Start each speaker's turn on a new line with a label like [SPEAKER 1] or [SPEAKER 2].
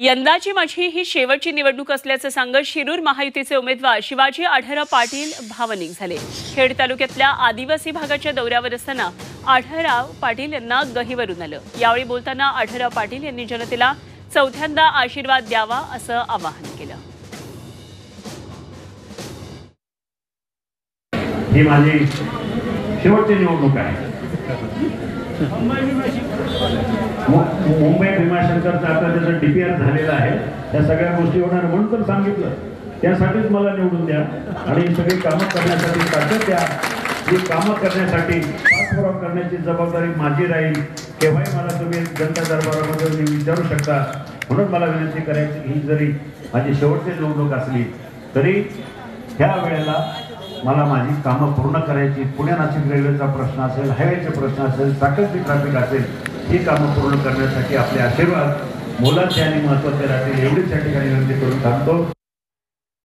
[SPEAKER 1] यंदाची माझी ही शेवटची निवडणूक असल्याचं सांगत शिरूर महायुतीचे उमेदवार शिवाजी आढळराव पाटील भावनिक झाले। खेड तालुक्यातल्या आदिवासी भागाच्या दौऱ्यावर असताना आढळराव पाटील यांना गहिवरून आलं। यावेळी बोलताना आढळराव पाटील यांनी जनतेला चौथ्यांदा आशीर्वाद द्यावा असं आवाहन केलं।
[SPEAKER 2] ही माझी शेवटची निवडणूक आहे। मुंबई भीमाशंकरचा आता त्याचा डीपीआर झालेला आहे, त्या सगळ्या गोष्टी होणार म्हणून तर सांगितलं। त्यासाठीच मला निवडून द्या आणि सगळी कामं करण्यासाठी ताकद द्या। ही कामं करण्यासाठी पाठपुरावा करण्याची जबाबदारी माझी राहील। केव्हाही मला तुम्ही जनता दरबारामध्ये विचारू शकता। म्हणून मला विनंती करायची, ही जरी माझी शेवटची निवडणूक असली तरी ह्या वेळेला मला माझी कामं पूर्ण करायची। पुणे नाशिक रेल्वेचा प्रश्न असेल, हायवेचे प्रश्न असेल, साखरची ट्रॅफिक असेल, ही कामं पूर्ण करण्यासाठी आपले आशीर्वाद मोलाचे आणि महत्त्वाचे राहतील एवढीच या ठिकाणी विनंती करून थांबतो।